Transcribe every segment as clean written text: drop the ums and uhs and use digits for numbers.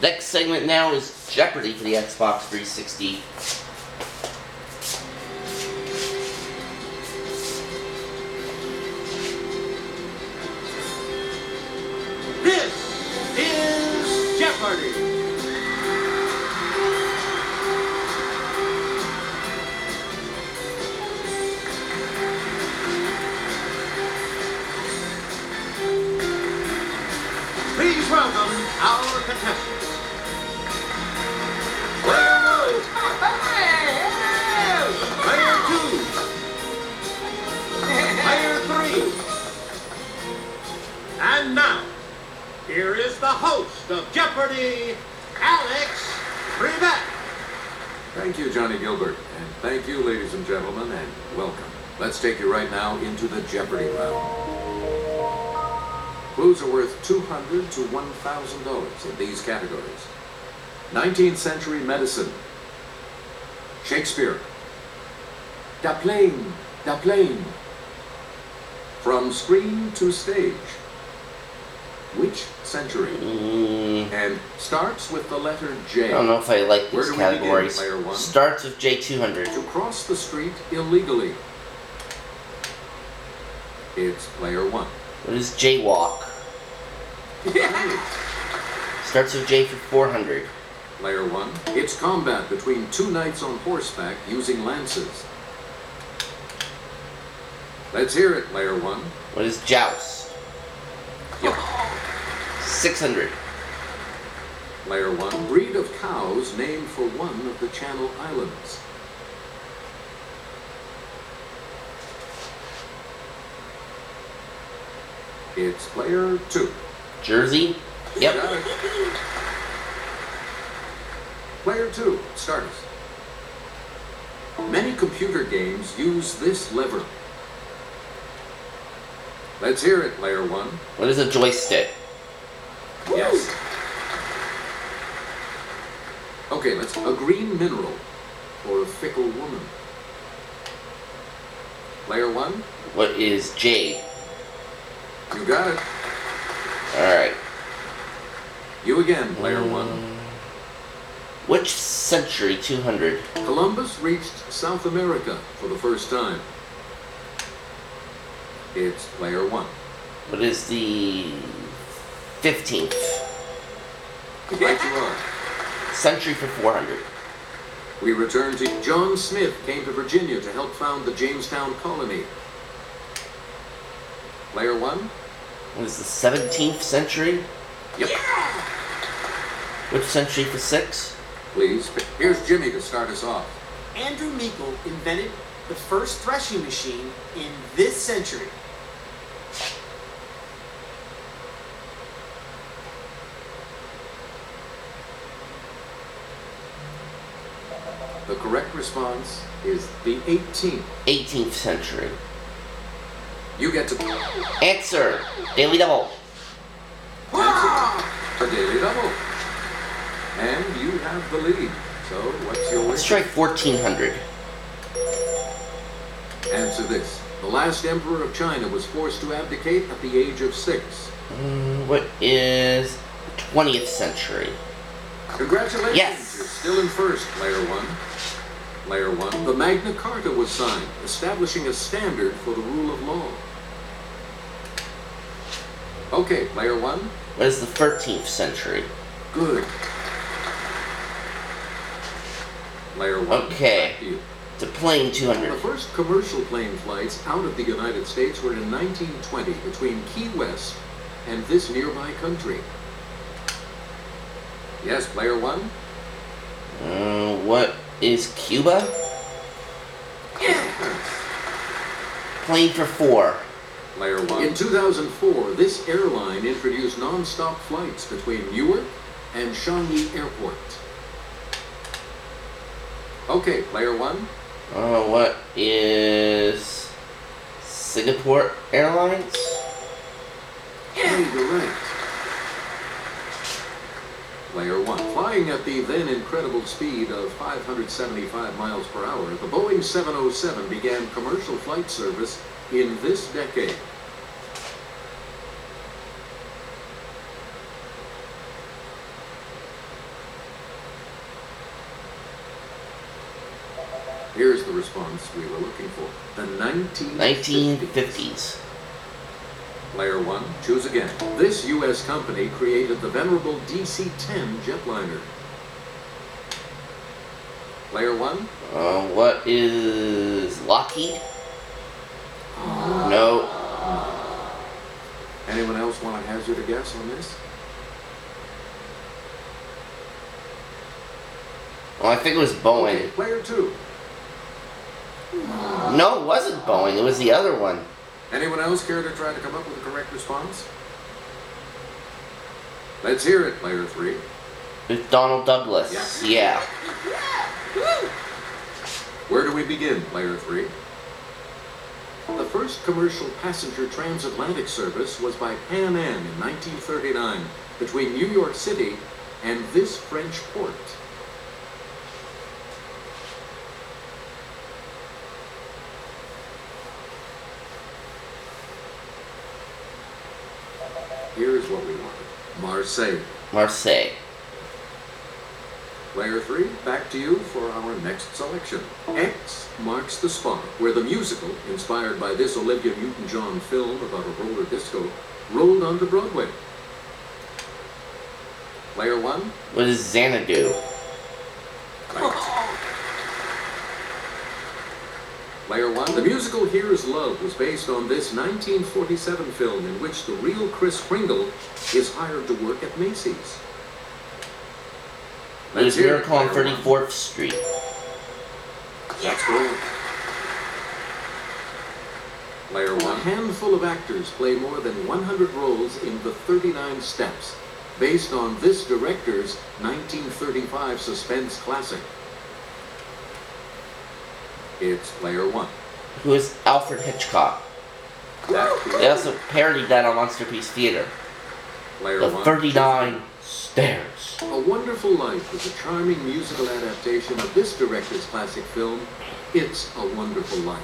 Next segment now is Jeopardy for the Xbox 360. This is Jeopardy! Please welcome our contestants. Player 1. Player 2. Player 3. And now, here is the host of Jeopardy, Alex Rivet. Thank you, Johnny Gilbert, and thank you, ladies and gentlemen, and welcome. Let's take you right now into the Jeopardy round. Clues are worth $200 to $1,000 in these categories. 19th century medicine. Shakespeare. Da plane, da plane. From screen to stage. Which century? And starts with the letter J. I don't know if I like Where these do we begin, categories. player one? Starts with J200. To cross the street illegally. It's player 1. What is Jaywalk? Starts with J for 400. Player 1. It's combat between two knights on horseback using lances. Let's hear it, player 1. What is Joust? Yep. 600. Player 1. Breed of cows named for one of the Channel Islands. It's player 2. Jersey? Yep. Got it. Player 2, start us. Many computer games use this lever. Let's hear it, player 1. What is a joystick? Yes. Okay, let's. A green mineral or a fickle woman. Player 1. What is jade? You got it. Alright. You again, player 1. Which century? 200. Columbus reached South America for the first time. It's player 1. What is the 15th Right you are. century for 400? We return to John Smith came to Virginia to help found the Jamestown colony. Player 1. What is the 17th century? Yep. Which century for 6? Please. Here's Jimmy to start us off. Andrew Meikle invented the first threshing machine in this century. The correct response is the 18th. 18th century. You get to Answer! Daily Double. a daily double. And you have the lead. So what's your Let's wish? try 1400. Answer this. The last emperor of China was forced to abdicate at the age of 6. What is 20th century? Congratulations. Yes. You're still in first, player 1. Player 1. The Magna Carta was signed, establishing a standard for the rule of law. Okay, player 1. What is the 13th century? Good. Player 1. Okay. Back to you. It's a plane The 200. first commercial plane flights out of the United States were in 1920 between Key West and this nearby country. Yes, player 1. What is Cuba? Plane for 4. Player 1. In 2004, this airline introduced non-stop flights between Newark and Changi Airport. Okay, player 1. What is Singapore Airlines? Hey, you're right. Player 1. Flying at the then incredible speed of 575 miles per hour, the Boeing 707 began commercial flight service in this decade. Here's the response we were looking for. The 1950s. Player 1, choose again. This U.S. company created the venerable DC-10 jetliner. Player 1? What is Lockheed? No. Anyone else want to hazard a guess on this? Well, I think it was Boeing. Okay, player 2. No, it wasn't Boeing. It was the other one. Anyone else care to try to come up with a correct response? Let's hear it, player 3. With Donald Douglas. Yeah. Where do we begin, player 3? The first commercial passenger transatlantic service was by Pan Am in 1939 between New York City and this French port. Here's what we wanted. Marseille. Marseille. Player 3, back to you for our next selection. X marks the spot where the musical, inspired by this Olivia Newton-John film about a roller disco, rolled onto Broadway. Player 1? What does Xanadu? Right. Player 1, the musical Here's Love was based on this 1947 film in which the real Kris Kringle is hired to work at Macy's. What is Miracle on Player 34th Street? That's correct. Player 1. A handful of actors play more than 100 roles in The 39 Steps, based on this director's 1935 suspense classic. It's player 1. Who is Alfred Hitchcock? They also parodied that on Monsterpiece Theater. Player The 1. 39 Stairs. A Wonderful Life is a charming musical adaptation of this director's classic film, It's a Wonderful Life.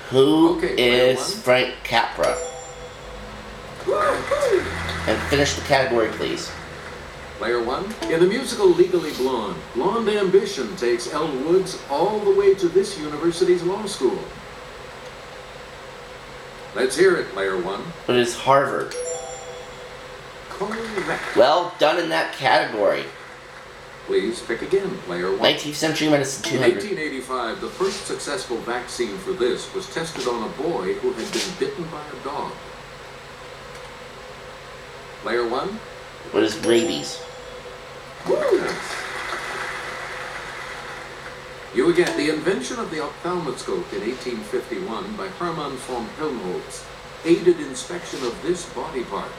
Who Okay, is player 1. Frank Capra? And finish the category, please. Player 1. In the musical Legally Blonde, blonde ambition takes Elle Woods all the way to this university's law school. Let's hear it, player 1. What is Harvard? Correct. Well done in that category. Please pick again, player 1. 19th century medicine In 200. 1885, the first successful vaccine for this was tested on a boy who had been bitten by a dog. Player 1. What is rabies? You again. The invention of the ophthalmoscope in 1851 by Hermann von Helmholtz aided inspection of this body part.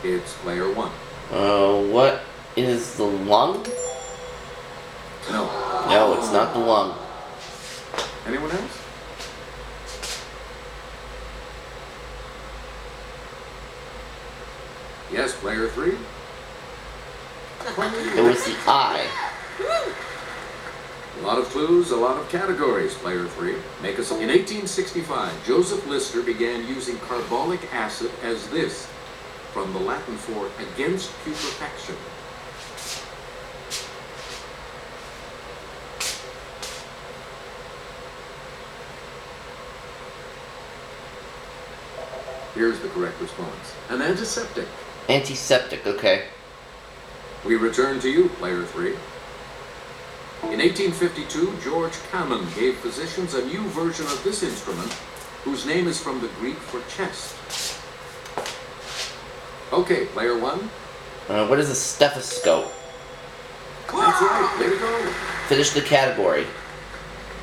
It's player 1. What is the lung? No. No, it's not the lung. Anyone else? Yes, player 3. It was the eye. A lot of clues, a lot of categories, player 3. Make us. In 1865, Joseph Lister began using carbolic acid as this, from the Latin for against putrefaction. Here's the correct response. An antiseptic. Antiseptic, okay. We return to you, player 3. In 1852, George Kamen gave physicians a new version of this instrument, whose name is from the Greek for chest. Okay, player 1. What is a stethoscope? That's right, there you go. Finish the category.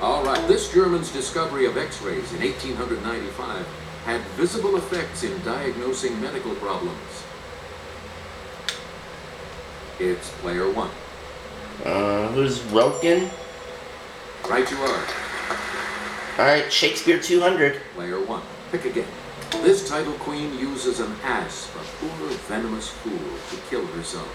All right, this German's discovery of X-rays in 1895 had visible effects in diagnosing medical problems. It's player 1. Who's Roentgen? Right you are. Alright, Shakespeare 200. Player 1. Pick again. This title queen uses an asp, a poor venomous fool, to kill herself.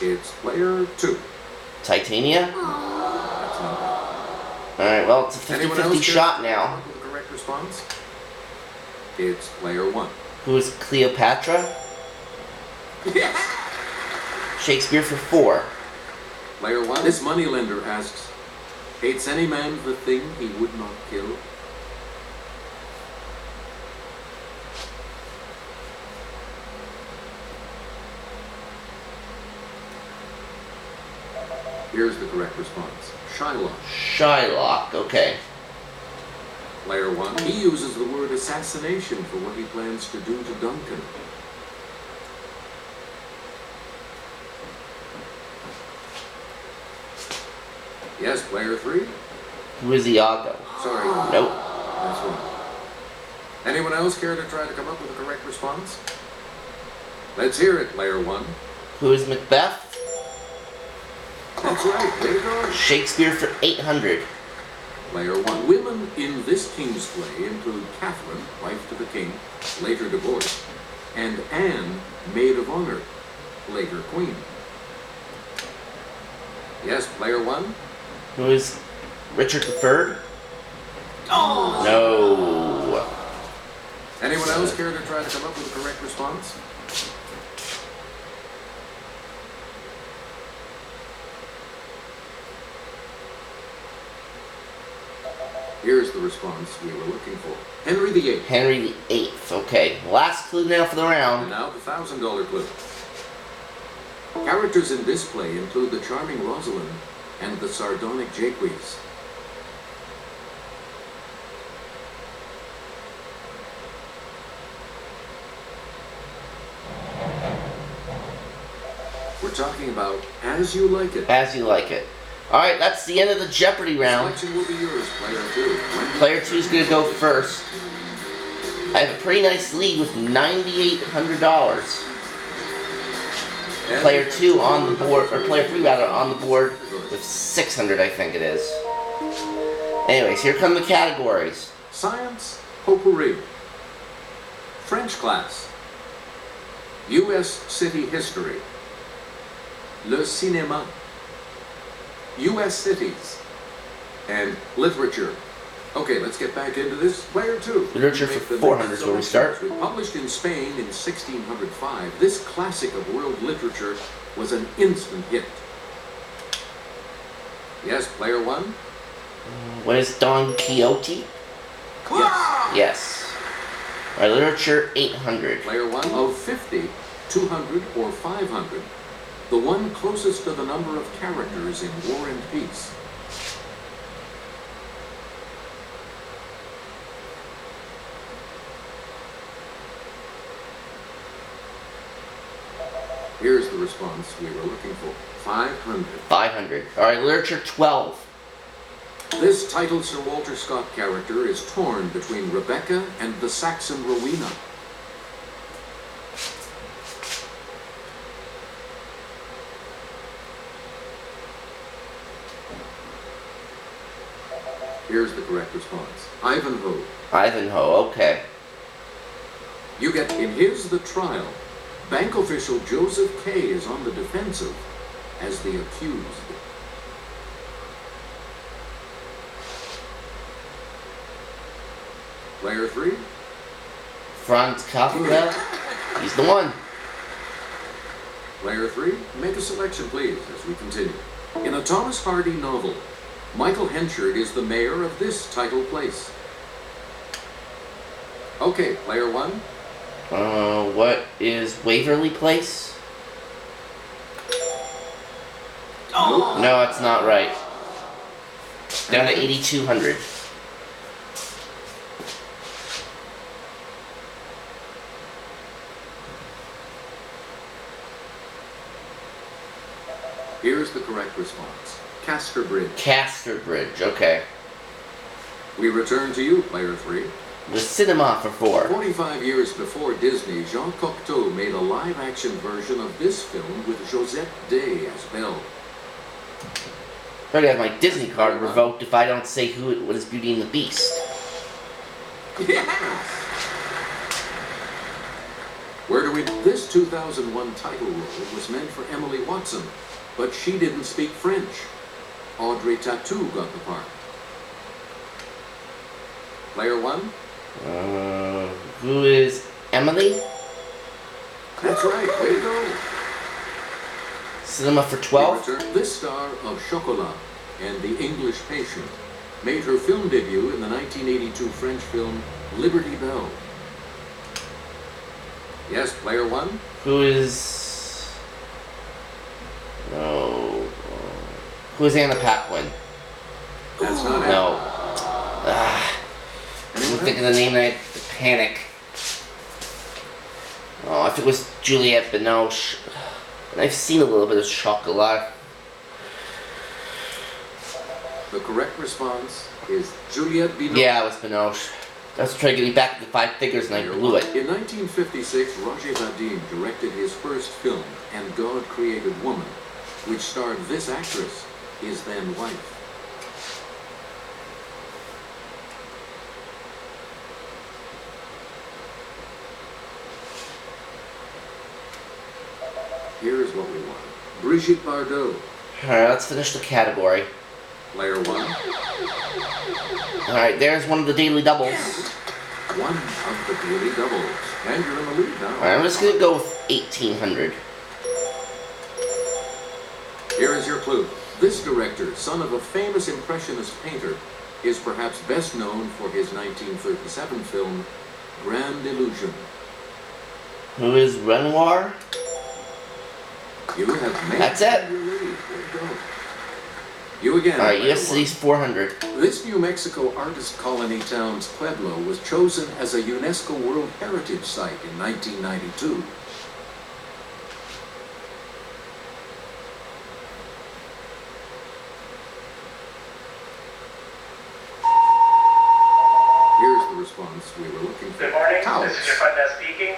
It's player 2. Titania? That's not Alright, well, it's a Anyone 50-50 else shot care to come now. up with the correct response? It's player 1. Who is Cleopatra? Shakespeare for 4. Player 1. This moneylender asks, hates any man the thing he would not kill? Here's the correct response. Shylock. Shylock, okay. Player 1. He uses the word assassination for what he plans to do to Duncan. Yes, player 3. Who is Iago? Sorry. Nope. That's one. Anyone else care to try to come up with a correct response? Let's hear it, player 1. Who is Macbeth? That's right. Way to go. Shakespeare for 800. Player 1. Women in this king's play include Catherine, wife to the king, later divorced, and Anne, maid of honor, later queen. Yes, player 1. Who is Richard III? Oh. No. Anyone else care to try to come up with a correct response? Here's the response we were looking for. Henry VIII. Henry VIII, okay. Last clue now for the And round. now the $1,000 clue. Characters in this play include the charming Rosalind and the sardonic Jaques. We're talking about As You Like It. As You Like It. Alright, that's the end of the Jeopardy round. Selection will be yours, player 2. Player 2 is going to go first. I have a pretty nice lead with $9,800. Player 2 on the board, or player 3 rather, on the board with 600, I think it is. Anyways, here come the categories. Science Potpourri. French class. U.S. city history. Le cinéma. U.S. cities. And literature. Okay, let's get back into this. Player 2. Literature for 400 is where we start. Published in Spain in 1605, this classic of world literature was an instant hit. Yes, player 1? What is Don Quixote? Yes. Yes. Alright, literature 800. Player 1 of 50, 200, or 500. The one closest to the number of characters in War and Peace. Here's the response we were looking for. 500. 500. Alright, literature 12. This titled Sir Walter Scott character is torn between Rebecca and the Saxon Rowena. Here's the correct response. Ivanhoe. Ivanhoe, okay. You get in Here's the Trial. Bank official Joseph Kay is on the defensive as the accused. Player 3. Franz Kafka. He's the one. Player 3. Make a selection, please, as we continue. In a Thomas Hardy novel, Michael Henchard is the mayor of this title place. Okay, player 1. What is Waverly Place? Oh. No, it's not right. Down to 8,200. Here's the correct response. Casterbridge. Casterbridge, okay. We return to you, player 3. The Cinema for 4. 45 years before Disney, Jean Cocteau made a live-action version of this film with Josette Day as Belle. I'm going to have my Disney card revoked if I don't say who it was Beauty and the Beast. Yes! Where do we... This 2001 title role was meant for Emily Watson, but she didn't speak French. Audrey Tautou got the part. Player 1? Who is Emily? That's right, way to go. Cinema for 12? This star of Chocolat and The English Patient made her film debut in the 1982 French film Liberty Bell. Yes, player one? Who is... No... Who is Anna Paquin? That's not No. it. I'm thinking the name and I had to panic. Oh, I think it was Juliette Binoche. And I've seen a little bit of Chocolat. The correct response is Juliette Binoche. Yeah, it was Binoche. I was trying to get me back to the 5 figures and I blew it. In 1956, Roger Vadim directed his first film, And God Created Woman, which starred this actress, his then wife. Here is what we want. Brigitte Bardot, Alright, let's finish the category. player one. Alright, there's one of the daily doubles. One of the daily doubles. And you're in the lead now. Alright, I'm just gonna go with 1800. Here is your clue. This director, son of a famous Impressionist painter, is perhaps best known for his 1937 film, Grand Illusion. Who is Renoir? You have made That's it. your lead. There you go. You again. Alright, player US one. City's 400. This New Mexico artist colony town's Pueblo was chosen as a UNESCO World Heritage Site in 1992. Here's the response we were looking for. Good morning, Cows. this is your front desk speaking.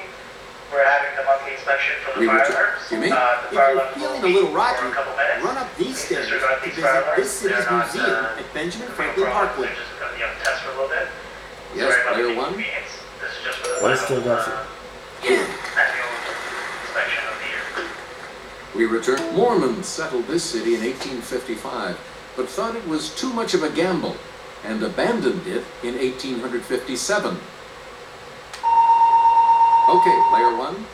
We're having the monthly inspection for the We fire return- alarms. You mean? The If fire you're alarms will feeling a be little for rocky, a couple minutes. run up these stairs to Disregard these visit fire alarms. this city's They're not, museum at Benjamin moving Franklin forward. Parkway. They're just going to test for a little bit. Yes, Sorry about player the one. inconvenience. This is just for the What is final, Philadelphia? annual inspection of the year. We returned. Mormons settled this city in 1855, but thought it was too much of a gamble and abandoned it in 1857. Okay, player one.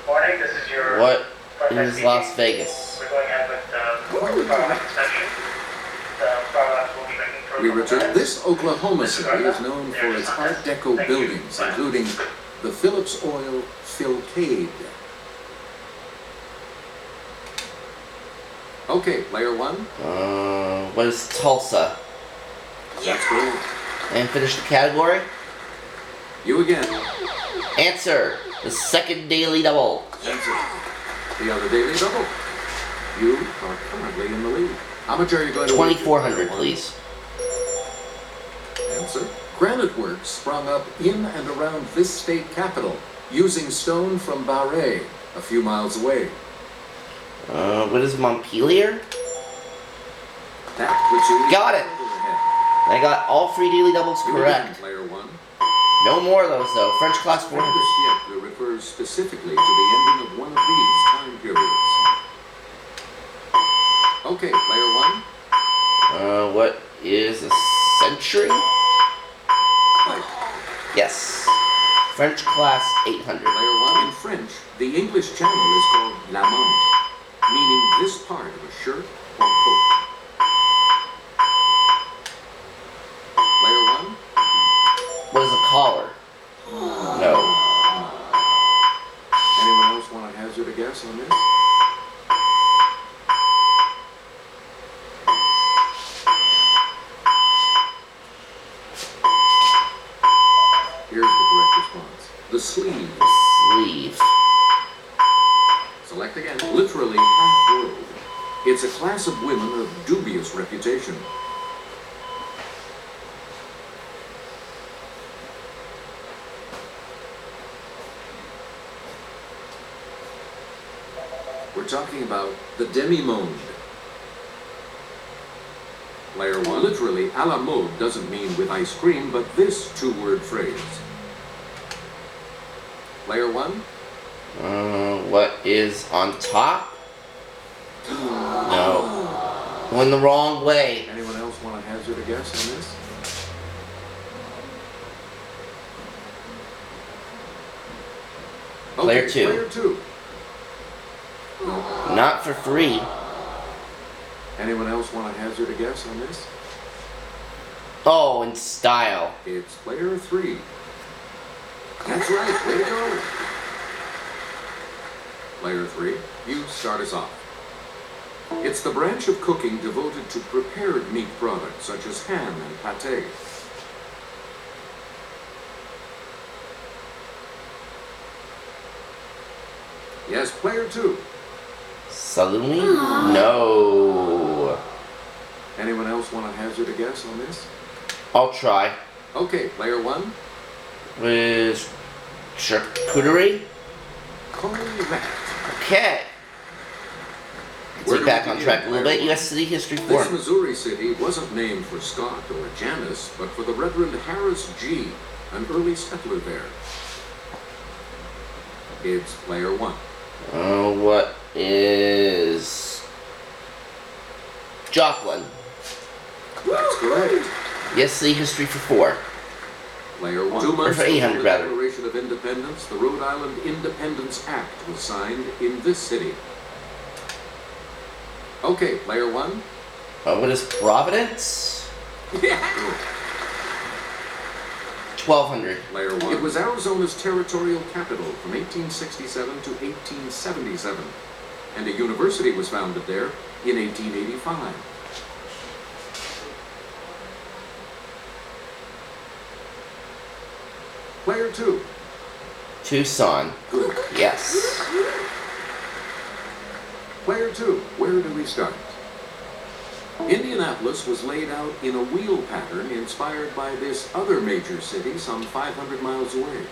Morning, this is your What front desk is speaking. Las Vegas? We're going ahead with the fire alarm inspection. The fire alarms will be ringing for a We couple return. minutes. This Oklahoma city is known for its Art Deco buildings, including the Phillips Oil Philcade. Okay, player one. What is Tulsa? That's good. And finish the category? You again. Answer! The second daily double. That's it. The other daily double. You are currently in the lead. How much are you going to win? 2400, please. Answer. Granite works sprung up in and around this state capital using stone from Barre, a few miles away. What is Montpelier? That puts you Got it. I got all 3 daily doubles You correct. again, player one. No more of those though. French class 400. This yet refers specifically to the ending of one of these time periods. Okay, player one. What is a century? Right. Yes. French class 800. Player one. In French, the English channel is called la manche, meaning this part of a shirt or coat. Player one. What is a collar? No. Anyone else want to hazard a guess on this? Here's the correct response. The sleeve. Sleeve. Select again. Literally half-world. It's a class of women of dubious reputation. We're talking about the demi-monde. Player one. Literally, à la mode doesn't mean with ice cream, but this two-word phrase. Player one. What is on top? No. Going the wrong way. Anyone else want to hazard a guess on this? Player 2. Player 2. Not for free. Anyone else want to hazard a guess on this? Oh, in style. It's player 3. That's right, way to go. Player 3, you start us off. It's the branch of cooking devoted to prepared meat products such as ham and pâté. Yes, player 2. Salumi? No. Anyone else want to hazard a guess on this? I'll try. Okay, player 1. With charcuterie? Correct. Okay. Where Take do back we on begin, track a little player bit. one? U.S. City History This 4. Missouri city wasn't named for Scott or Janus, but for the Reverend Harris G., an early settler there. It's player 1. What is Joplin? That's correct. Yes, City History for 4. Player 1. 2 months for 800 before the rather. Declaration of Independence, the Rhode Island Independence Act was signed in this city. Okay, player 1. What is Providence? Yeah. 1200. Player 1. It was Arizona's territorial capital from 1867 to 1877, and a university was founded there in 1885. Player 2. Tucson. Good. Yes. Player 2. Where do we start? Indianapolis was laid out in a wheel pattern inspired by this other major city some 500 miles away.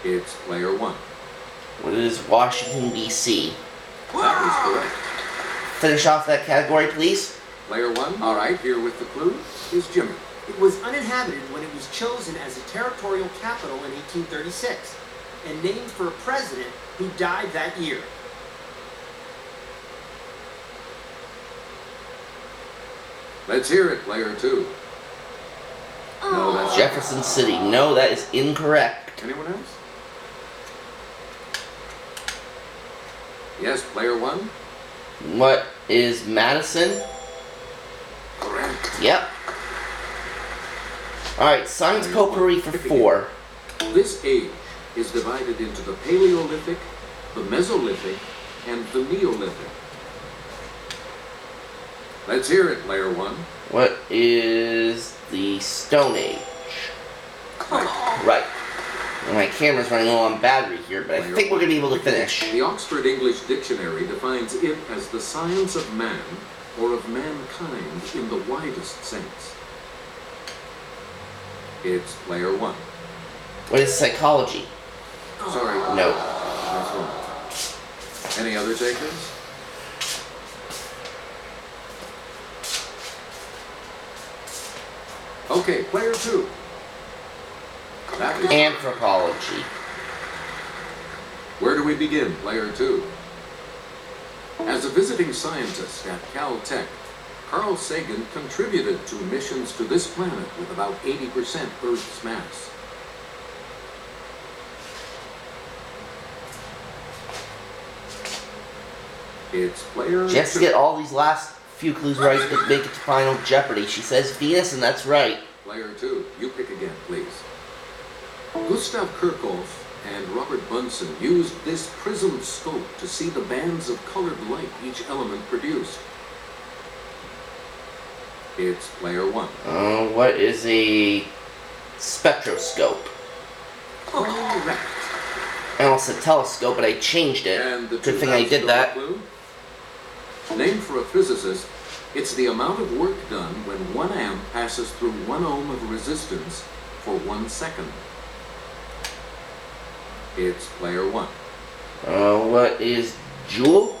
It's player 1. What is Washington, D.C.? That is correct. Finish off that category, please. Player 1. All right, here with the clue is Jimmy. It was uninhabited when it was chosen as a territorial capital in 1836 and named for a president who died that year. Let's hear it, player 2. No, that's Jefferson City. No, that is incorrect. Anyone else? Yes, player 1. What is Madison? Correct. Yep. Alright, science potpourri for 4. This age is divided into the Paleolithic, the Mesolithic, and the Neolithic. Let's hear it, player 1. What is the Stone Age? Right. Well, my camera's running low on battery here, but I think we're going to be able to finish. The Oxford English Dictionary defines it as the science of man, or of mankind in the widest sense. It's player 1. What is psychology? Sorry. No. That's wrong. Any other takers? Okay, player 2. That is Anthropology. Where do we begin, player 2? As a visiting scientist at Caltech, Carl Sagan contributed to missions to this planet with about 80% Earth's mass. It's player She has to 2. get all these last few clues right to make it to Final Jeopardy. She says Venus, and that's right. Player 2, you pick again, please. Gustav Kirchhoff and Robert Bunsen used this prism scope to see the bands of colored light each element produced. It's player 1. What is a spectroscope? Correct. I almost said telescope, but I changed it. And the Good thing I did that. clue? Named for a physicist, it's the amount of work done when 1 amp passes through 1 ohm of resistance for 1 second. It's player 1. What is Joule?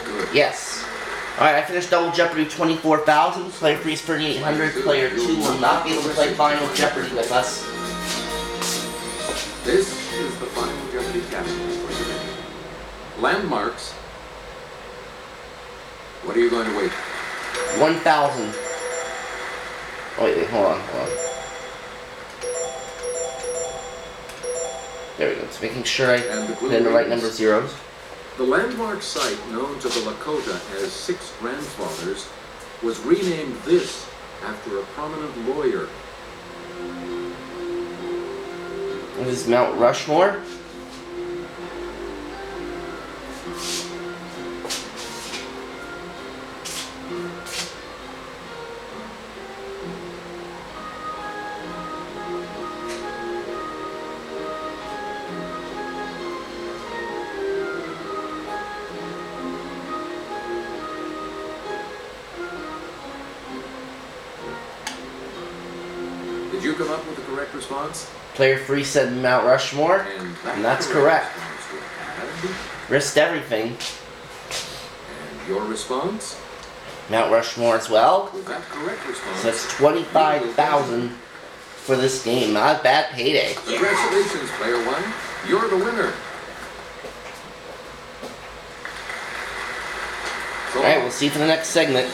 Good. Yes. Alright, I finished Double Jeopardy 24,000. Player 3 is 3,800. Player 2 will not be able to play Final Jeopardy with us. This is the Final Jeopardy category for today. Landmarks. What are you going to wait? 1,000. Oh, wait, hold on. There we go. Just making sure I And the put in the right clue number of is- zeros. The landmark site known to the Lakota as Six Grandfathers was renamed this after a prominent lawyer. What is Mount Rushmore? Did you come up with the correct response? Player 3 said Mount Rushmore. And that's correct. response we had. Risked everything. And your response? Mount Rushmore as well. With that correct response. So that's 25,000 for this game. Not a bad payday. Congratulations, player 1. You're the winner. So Alright, we'll see you for the next segment.